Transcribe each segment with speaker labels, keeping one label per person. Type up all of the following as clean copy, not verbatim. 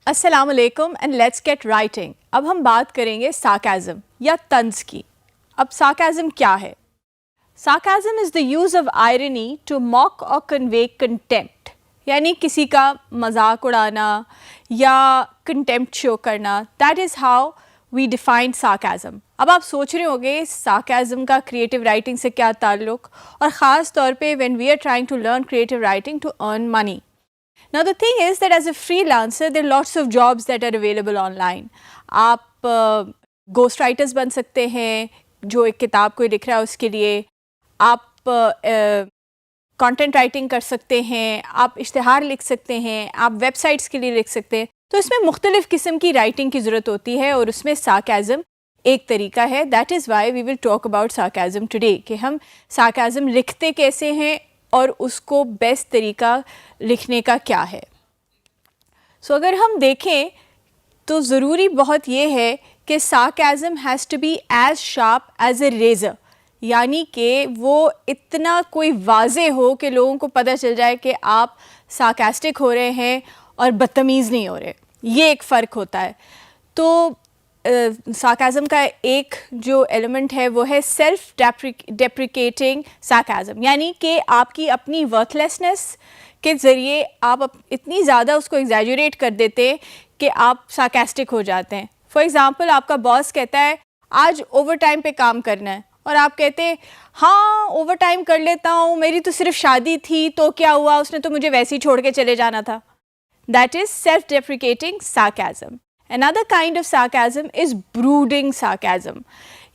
Speaker 1: अस्सलाम वालेकुम and let's get writing. अब हम बात करेंगे सार्काज़म या तंज की। अब सार्काज़म क्या है? Sarcasm is the use of irony to mock और कन्वे कंटेम्प्ट, यानी किसी का मजाक उड़ाना या कंटेम्प्ट शो करना। That is how we define sarcasm. अब आप सोच रहे होंगे सार्काज़म का क्रिएटिव राइटिंग से क्या ताल्लुक़, और ख़ास तौर पे when we are trying to learn creative writing to earn money. Now the thing is that as a freelancer there are lots of jobs that are available online. आप ghost writers बन सकते हैं, जो एक किताब कोई लिख रहा है उसके लिए। आप कंटेंट राइटिंग कर सकते हैं, आप इश्तिहार लिख सकते हैं, आप वेबसाइट्स के लिए लिख सकते हैं। तो इसमें मुख्तलिफ़ किस्म की राइटिंग की ज़रूरत होती है और उसमें सार्काज़म एक तरीका है। That is why we will talk about sarcasm today, कि हम सार्काज़म लिखते कैसे हैं और उसको बेस्ट तरीका लिखने का क्या है। सो अगर हम देखें तो ज़रूरी बहुत ये है कि sarcasm has to be as sharp as a razor, यानी कि वो इतना कोई वाज़े हो कि लोगों को पता चल जाए कि आप सार्कास्टिक हो रहे हैं और बदतमीज़ नहीं हो रहे। ये एक फ़र्क होता है। तो सार्काज़म का एक जो एलिमेंट है वो है सेल्फ डेप्रिकेटिंग सार्काज़म, यानी कि आपकी अपनी वर्थलेसनेस के ज़रिए आप इतनी ज़्यादा उसको एग्जैजरेट कर देते हैं कि आप सार्कास्टिक हो जाते हैं। फॉर एग्ज़ाम्पल, आपका बॉस कहता है आज ओवर टाइम पे काम करना है, और आप कहते हैं हाँ ओवर टाइम कर लेता हूँ, मेरी तो सिर्फ शादी थी तो क्या हुआ, उसने तो मुझे वैसे ही छोड़ के चले जाना था। That is self deprecating sarcasm. Another kind of sarcasm is brooding sarcasm,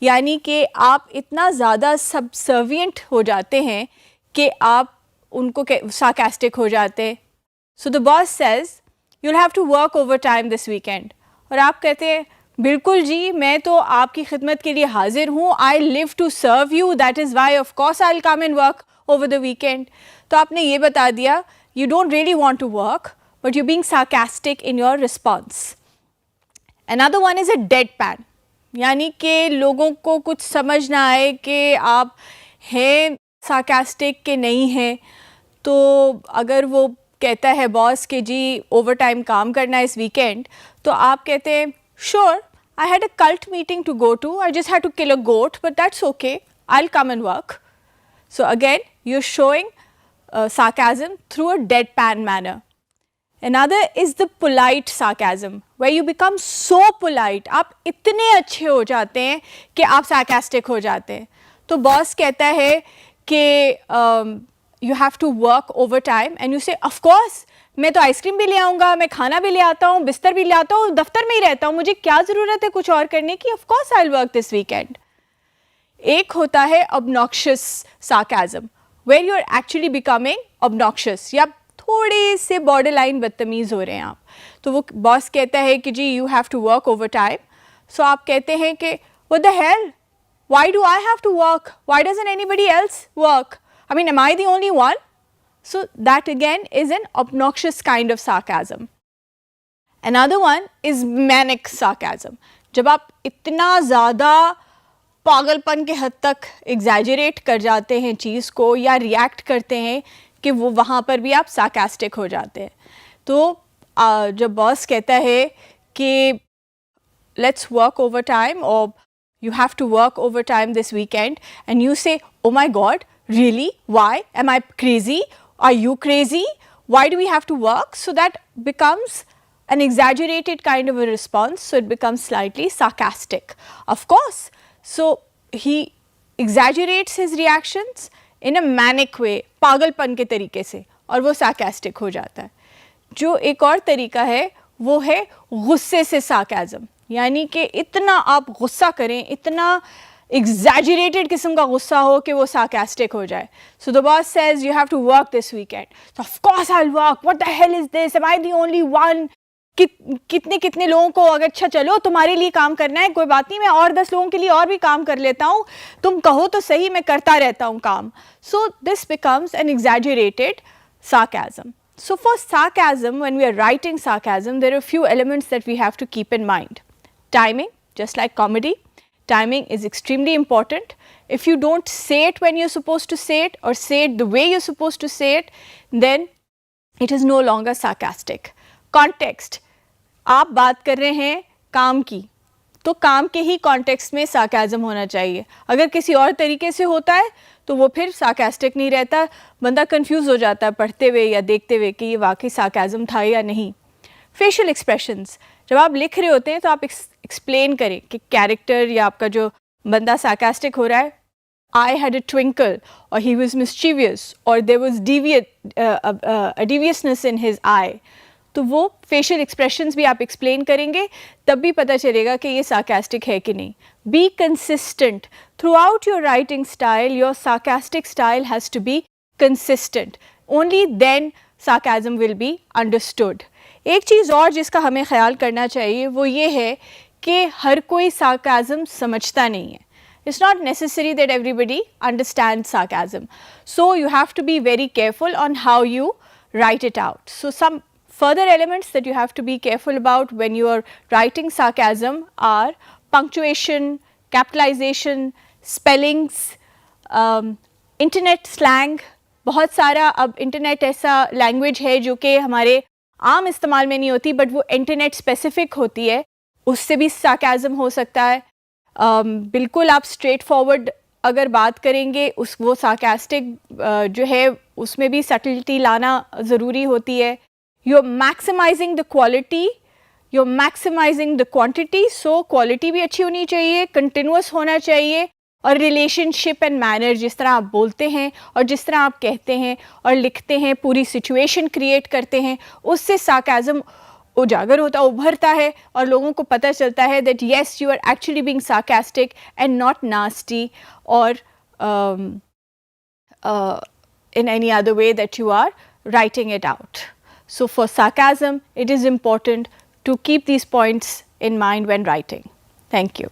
Speaker 1: यानी कि आप इतना ज़्यादा subservient हो जाते हैं कि आप उनको sarcastic हो जाते हैं। So the boss says you'll have to work overtime this weekend, और आप कहते हैं बिल्कुल जी, मैं तो आपकी खिदमत के लिए हाजिर हूँ, I live to serve you, that is why of course I'll come and work over the weekend। तो आपने ये बता दिया you don't really want to work but you're being sarcastic in your response। Another one is a deadpan, यानी कि लोगों को कुछ समझ ना आए कि आप हैं सार्कास्टिक के नहीं हैं। तो अगर वो कहता है बॉस कि जी ओवर टाइम काम करना है इस वीकेंड, तो आप कहते हैं sure, I had a cult meeting to go to, I just had to kill a goat but that's okay, I will come and work. So again you are showing sarcasm through a deadpan manner। Another is the polite sarcasm, where you become so polite, आप इतने अच्छे हो जाते हैं कि आप sarcastic हो जाते हैं। तो बॉस कहता है कि you have to work overtime and you say of course, मैं तो आइसक्रीम भी ले आऊँगा, मैं खाना भी ले आता हूँ, बिस्तर भी ले आता हूँ, दफ्तर में ही रहता हूँ, मुझे क्या ज़रूरत है कुछ और करने की, of course I'll work this weekend। एक होता है obnoxious sarcasm, where you are actually becoming obnoxious, या थोड़े से बॉर्डर लाइन बदतमीज़ हो रहे हैं आप। तो वो बॉस कहता है कि जी you have to work over time, so आप कहते हैं कि what the hell, why do I have to work, why doesn't anybody else work, I mean am I the only one. So that again is an obnoxious kind of sarcasm। Another one is manic sarcasm, जब आप इतना ज़्यादा पागलपन के हद तक exaggerate कर जाते हैं चीज़ को, या रिएक्ट करते हैं कि वो वहाँ पर भी आप सार्कास्टिक हो जाते हैं। तो जब बॉस कहता है कि लेट्स वर्क ओवर टाइम और you have to work over time this weekend, and you say oh my god really, why am I crazy, are you crazy, why do we have to work, so that becomes an exaggerated kind of a response, so it becomes slightly sarcastic, of course। So he exaggerates his reactions in a manic way, पागलपन के तरीके से, और वो sarcastic हो जाता है। जो एक और तरीका है वो है गुस्से से sarcasm, यानी कि इतना आप गुस्सा करें, इतना exaggerated किस्म का गुस्सा हो कि वो sarcastic हो जाए। So the boss says you have to work this weekend, so of course I'll work, what the hell is this, am I the only one, कितने कितने लोगों को, अगर अच्छा चलो तुम्हारे लिए काम करना है, कोई बात नहीं, मैं और 10 लोगों के लिए और भी काम कर लेता हूँ, तुम कहो तो सही, मैं करता रहता हूँ काम। So this becomes N exaggerated sarcasm। So for sarcasm, when we are writing sarcasm, there are a few elements that we have to keep in mind. Timing, just like comedy, timing is extremely important. If you don't say it when you're supposed to say it, or say it the way you're supposed to say it, then it is no longer sarcastic. Context, आप बात कर रहे हैं काम की, तो काम के ही कॉन्टेक्स्ट में सार्केज़म होना चाहिए। अगर किसी और तरीके से होता है तो वो फिर सार्कास्टिक नहीं रहता, बंदा कंफ्यूज हो जाता है पढ़ते हुए या देखते हुए कि ये वाकई सार्केज़म था या नहीं। फेशियल एक्सप्रेशंस, जब आप लिख रहे होते हैं तो आप एक्सप्लेन करें कि कैरेक्टर या आपका जो बंदा सार्कास्टिक हो रहा है, I had a twinkle, or he was mischievous, or there was a deviousness in his eye. तो वो फेशियल एक्सप्रेशंस भी आप एक्सप्लेन करेंगे, तब भी पता चलेगा कि ये सार्कास्टिक है कि नहीं। Be consistent throughout your writing style, your sarcastic style has to be consistent, only then sarcasm will be understood. एक चीज़ और जिसका हमें ख्याल करना चाहिए वो ये है कि हर कोई सार्काज़म समझता नहीं है। It's not necessary that everybody understands sarcasm. So you have to be very careful on how you write it out. So some further elements that you have to be careful about when you are writing sarcasm are punctuation, capitalization, spellings, internet slang. बहुत सारा अब internet ऐसा language है जो कि हमारे आम इस्तेमाल में नहीं होती, बट वो इंटरनेट स्पेसिफिक होती है, उससे भी सार्काज़म हो सकता है। बिल्कुल आप स्ट्रेट फॉरवर्ड अगर बात करेंगे उस वो सार्कास्टिक जो है उसमें भी सटलिटी लाना ज़रूरी होती है। You are maximising the quality, you are maximising the quantity, so quality भी अच्छी होनी चाहिए, कंटिन्यूस होना चाहिए, और रिलेशनशिप एंड मैनर, जिस तरह आप बोलते हैं और जिस तरह आप कहते हैं और लिखते हैं, पूरी सिचुएशन क्रिएट करते हैं, उससे सार्काज़म उजागर होता, उभरता है और लोगों को पता चलता है that yes you are actually being sarcastic and not nasty और in any other way that you are writing it out. So for sarcasm, it is important to keep these points in mind when writing. Thank you.